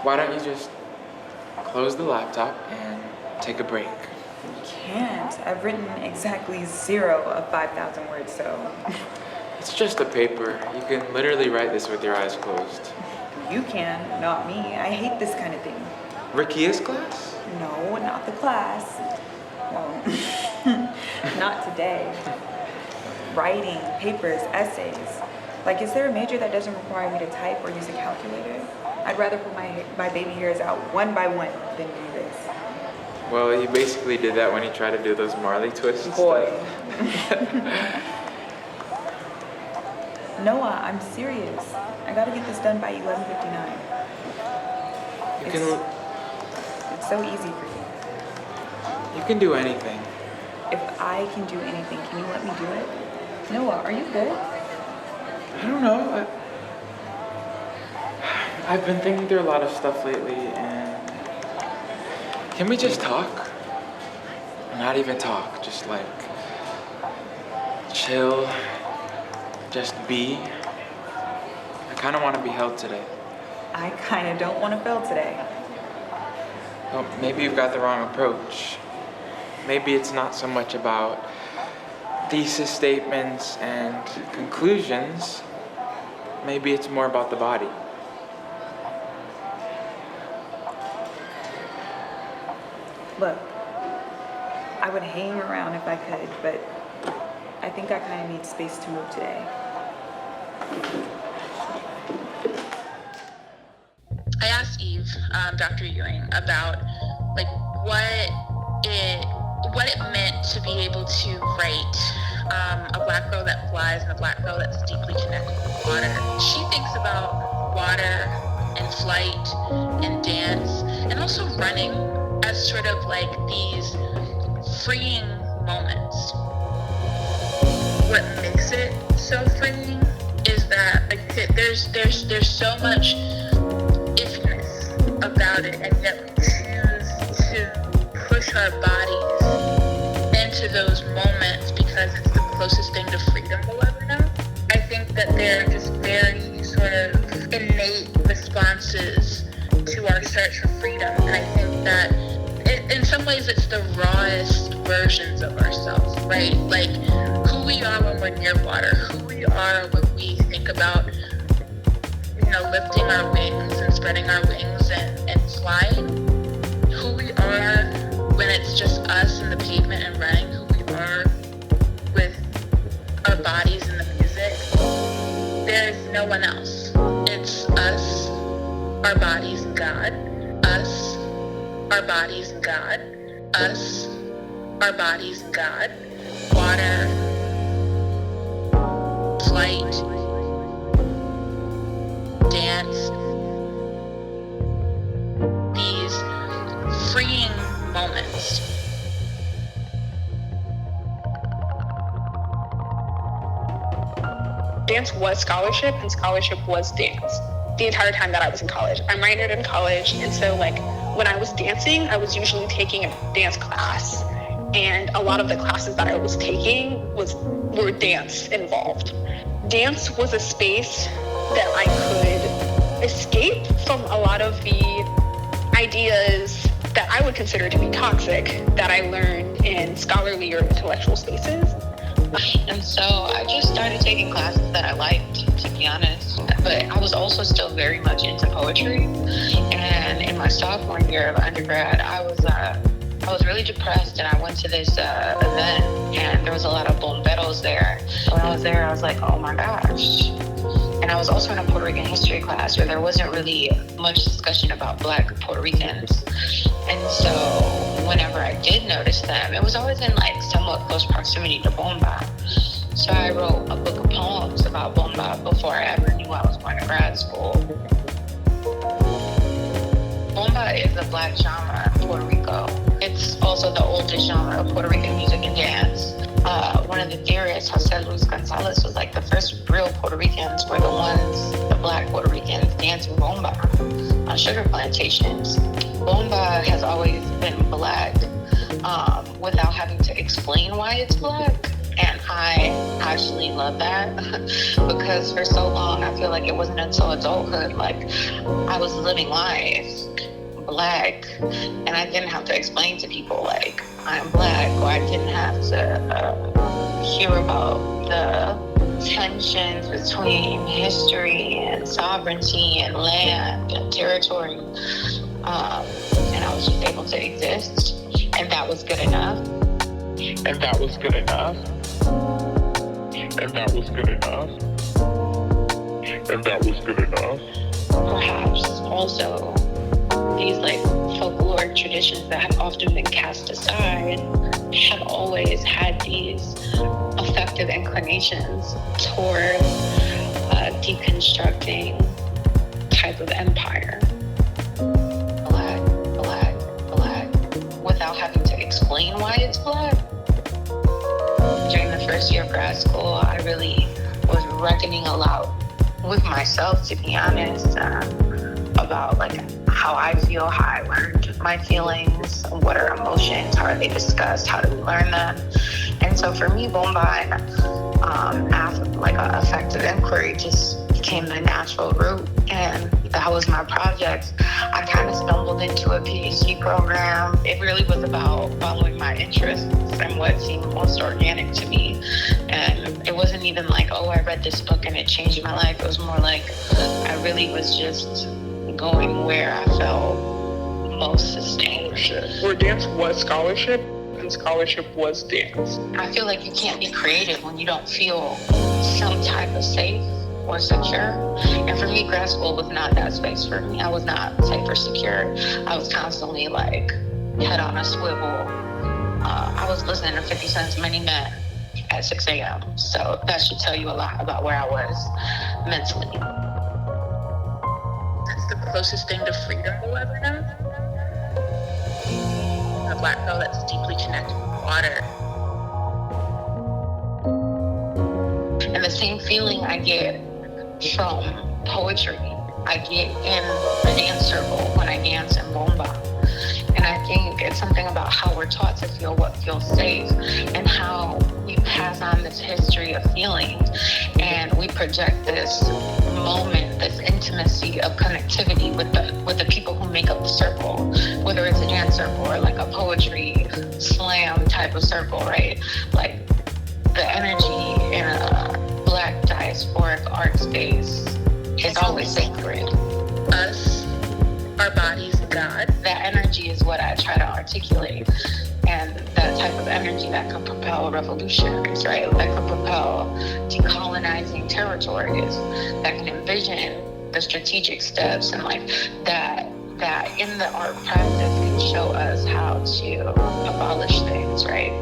Why don't you just close the laptop and take a break? Can't. I've written exactly 0 of 5,000 words, so. It's just a paper. You can literally write this with your eyes closed. You can, not me. I hate this kind of thing. Rickia's class? No, not the class. Well, not today. Writing, papers, essays. Like, is there a major that doesn't require me to type or use a calculator? I'd rather pull my baby hairs out one by one than do this. Well, you basically did that when you tried to do those Marley twists. Boy. Noah, I'm serious. I gotta get this done by 11:59. It's so easy for you. You can do anything. If I can do anything, can you let me do it? Noah, are you good? I don't know. I've been thinking through a lot of stuff lately, and can we just talk? Not even talk, just like chill, just be. I kind of want to be held today. I kind of don't want to fail today. Well, maybe you've got the wrong approach. Maybe it's not so much about thesis statements and conclusions. Maybe it's more about the body. Look, I would hang around if I could, but I think I kind of need space to move today. I asked Eve, Dr. Ewing, about like what it meant to be able to write a Black girl that flies and a Black girl that's deeply connected with water. She thinks about water and flight and dance and also running as sort of like these freeing moments. What makes it so freeing is that like there's so much ifness about it, and yet we choose to push our bodies into those moments because it's the closest thing to freedom we'll ever know. I think that they're just very sort of innate responses to our search for freedom, and I think that in some ways it's the rawest versions of ourselves, right? Like who we are when we're near water, who we are when we think about, lifting our wings and spreading our wings and flying, who we are when it's just us and the pavement and running, who we are with our bodies and the music. There's no one else. It's us, our bodies, and God. Us, our bodies, and God. Us, our bodies, and God. Water, flight, dance, these freeing moments. Dance was scholarship and scholarship was dance the entire time that I was in college. I minored in college, and so when I was dancing, I was usually taking a dance class, and a lot of the classes that I was taking were dance involved. Dance was a space that I could escape from a lot of the ideas that I would consider to be toxic that I learned in scholarly or intellectual spaces. And so I just started taking classes that I liked, to be honest. But I was also still very much into poetry. And in my sophomore year of undergrad, I was really depressed, and I went to this event, and there was a lot of bomberos there. When I was there, I was like, oh my gosh. And I was also in a Puerto Rican history class where there wasn't really much discussion about Black Puerto Ricans. And so whenever I did notice them, it was always in somewhat close proximity to bomba. So I wrote a book of poems about bomba before I ever knew I was going to grad school. Bomba is a Black genre in Puerto Rico. It's also the oldest genre of Puerto Rican music and dance. One of the theorists, Jose Luis Gonzalez, was the first real Puerto Ricans were the Black Puerto Ricans dancing bomba on sugar plantations. Bomba has always been Black without having to explain why it's Black. And I actually love that because for so long, I feel like it wasn't until adulthood, like I was living life Black, and I didn't have to explain to people like I'm Black, or I didn't have to hear about the tensions between history and sovereignty and land and territory. And I was just able to exist, and that was good enough. And that was good enough. And that was good enough. And that was good enough. Perhaps also these like folkloric traditions that have often been cast aside have always had these effective inclinations toward deconstructing type of empire. Black, Black, Black, without having to explain why it's Black. During the first year of grad school, I really was reckoning a lot with myself, to be honest, about like how I feel, how I learned my feelings, what are emotions, how are they discussed, how do we learn them. And so for me, Bomba and like an effective inquiry just became the natural route, and that was my project. I kind of stumbled into a PhD program. It really was about following my interests and what seemed most organic to me. And it wasn't even like, oh, I read this book and it changed my life. It was more like I really was just going where I felt most sustained. Where dance was scholarship, and scholarship was dance. I feel like you can't be creative when you don't feel some type of safe or secure. And for me, grad school was not that space for me. I was not safe or secure. I was constantly like head on a swivel. I was listening to 50 Cent's Many Men at 6 a.m. So that should tell you a lot about where I was mentally. That's the closest thing to freedom we'll ever know. A Black girl that's deeply connected with water. And the same feeling I get from poetry, I get in a dance circle when I dance in Bomba. And I think it's something about how we're taught to feel what feels safe, and how we pass on this history of feelings, and we project this moment, this intimacy of connectivity with the people who make up the circle, whether it's a dance circle or like a poetry slam type of circle, right? Like the energy in a Black diasporic art space is always sacred. Us, our bodies, and God. That energy is what I try to articulate, and that type of energy that can propel revolutions, right? That can propel decolonizing territories, that can envision the strategic steps, and like that in the art practice can show us how to abolish things, right?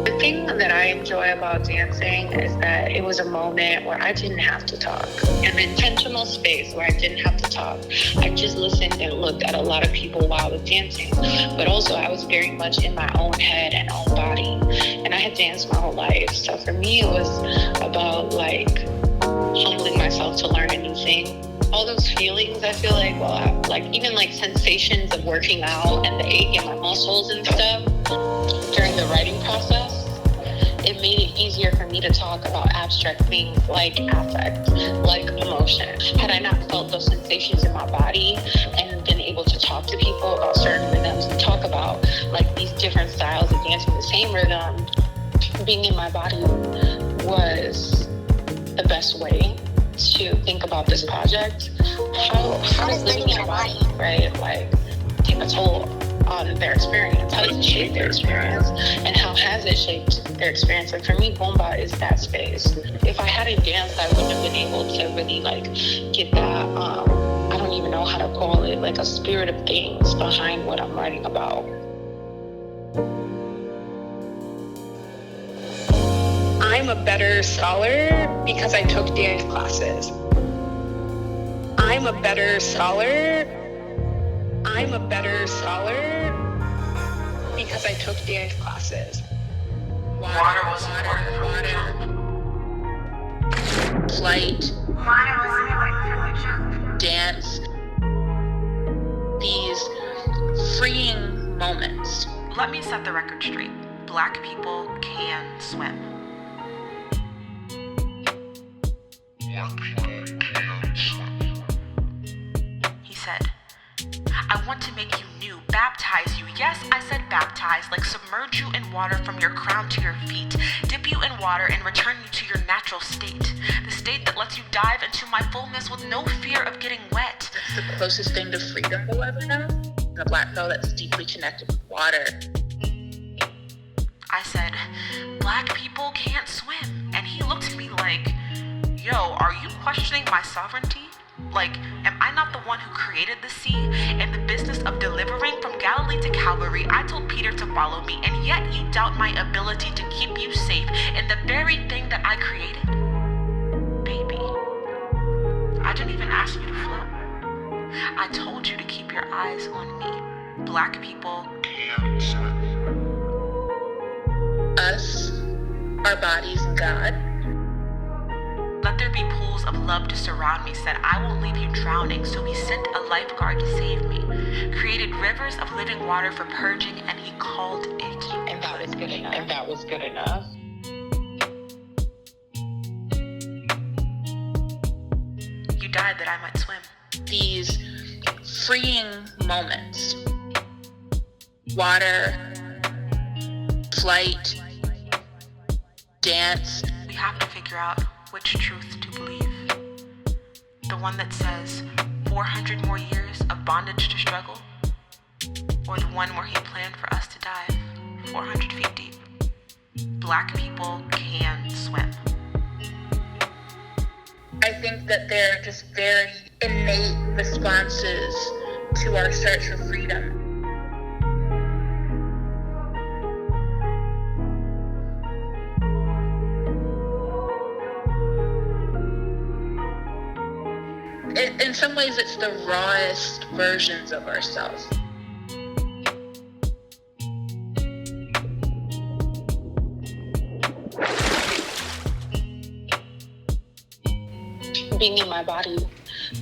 The thing that I enjoy about dancing is that it was a moment where I didn't have to talk. An intentional space where I didn't have to talk. I just listened and looked at a lot of people while I was dancing. But also I was very much in my own head and own body. And I had danced my whole life. So for me, it was about like humbling myself to learn a new thing. All those feelings, I feel like, even like sensations of working out and the ache in my muscles and stuff during the writing process, it made it easier for me to talk about abstract things like affect, like emotion. Had I not felt those sensations in my body and been able to talk to people about certain rhythms and talk about like these different styles of dancing the same rhythm, being in my body was the best way to think about this project. How does living in a body, right, like take a toll on their experience? How does it shape their experience? And how has it shaped their experience? And for me, Bomba is that space. If I hadn't danced, I wouldn't have been able to really like get that, I don't even know how to call it, like a spirit of things behind what I'm writing about. I'm a better scholar because I took dance classes. I'm a better scholar because I took dance classes. Water was important. Flight. Dance. These freeing moments. Let me set the record straight. Black people can swim. He said, I want to make you new, baptize you. Yes, I said baptize, like submerge you in water from your crown to your feet, dip you in water and return you to your natural state, the state that lets you dive into my fullness with no fear of getting wet. That's the closest thing to freedom we'll ever know. A black girl that's deeply connected with water. I said, Black people can't swim. And he looked at me like, yo, are you questioning my sovereignty? Like, am I not the one who created the sea and the business of delivering from Galilee to Calvary? I told Peter to follow me, and yet you doubt my ability to keep you safe in the very thing that I created? Baby, I didn't even ask you to float. I told you to keep your eyes on me. Black people can't swim. Us, our bodies, God. Let there be pools of love to surround me, said I won't leave you drowning, so he sent a lifeguard to save me. Created rivers of living water for purging, and he called it. And that was good enough. And that was good enough. You died that I might swim. These freeing moments. Water, flight, dance. We have to figure out which truth to believe. The one that says 400 more years of bondage to struggle, or the one where he planned for us to dive 400 feet deep. Black people can swim. I think that they're just very innate responses to our search for freedom. In some ways, it's the rawest versions of ourselves. Being in my body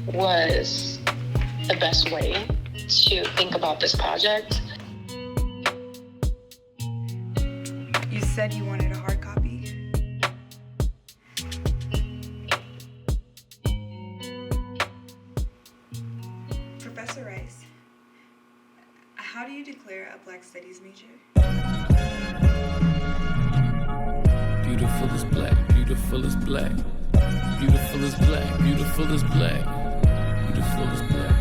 was the best way to think about this project. You said you wanted a hard copy. Professor Rice, how do you declare a Black Studies major? Beautiful is black, beautiful is black. Beautiful is black, beautiful is black. Beautiful is black.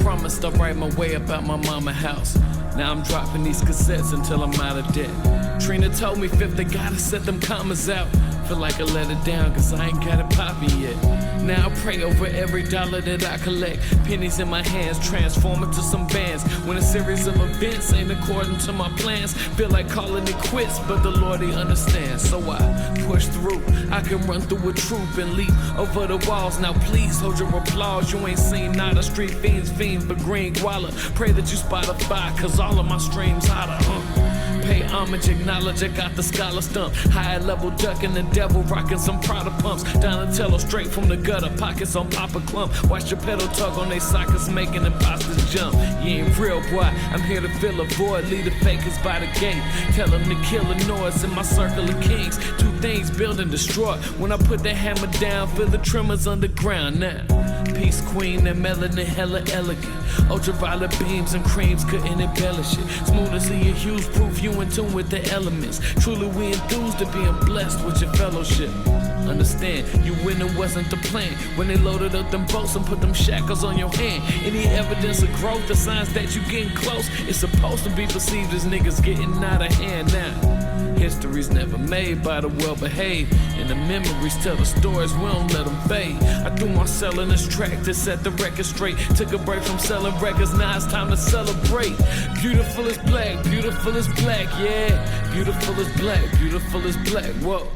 Promised I'll write my way up out my mama house. Now I'm dropping these cassettes until I'm out of debt. Trina told me fifth, they gotta set them commas out. Feel like I let it down cause I ain't got it poppin' yet. Now I pray over every dollar that I collect. Pennies in my hands transform into some bands. When a series of events ain't according to my plans, feel like calling it quits, but the Lord, he understands. So I push through. I can run through a troop and leap over the walls. Now please hold your applause. You ain't seen not a street fiends but green guala. Pray that you Spotify cause all of my streams hotter. Pay homage, acknowledge I got the scholar stump. High level ducking the devil, rocking some Prada pumps. Donatello straight from the gutter, pockets on Papa Clump. Watch your pedal tug on they sockets, making imposters jump. You ain't real, boy. I'm here to fill a void, lead the fakers by the gate. Tell them to kill the noise in my circle of kings. Two things build and destroy. When I put the hammer down, feel the tremors underground now. Peace queen, that melanin hella elegant. Ultraviolet beams and creams couldn't embellish it. Smooth as see your hues, proof you in tune with the elements. Truly we enthused to being blessed with your fellowship. Understand, you winning wasn't the plan. When they loaded up them boats and put them shackles on your hand. Any evidence of growth, the signs that you getting close. It's supposed to be perceived as niggas getting out of hand now. History's never made by the well-behaved, and the memories tell the stories, we don't let them fade. I threw my cell in this track to set the record straight. Took a break from selling records, now it's time to celebrate. Beautiful is black, yeah. Beautiful is black, beautiful is black. Whoa.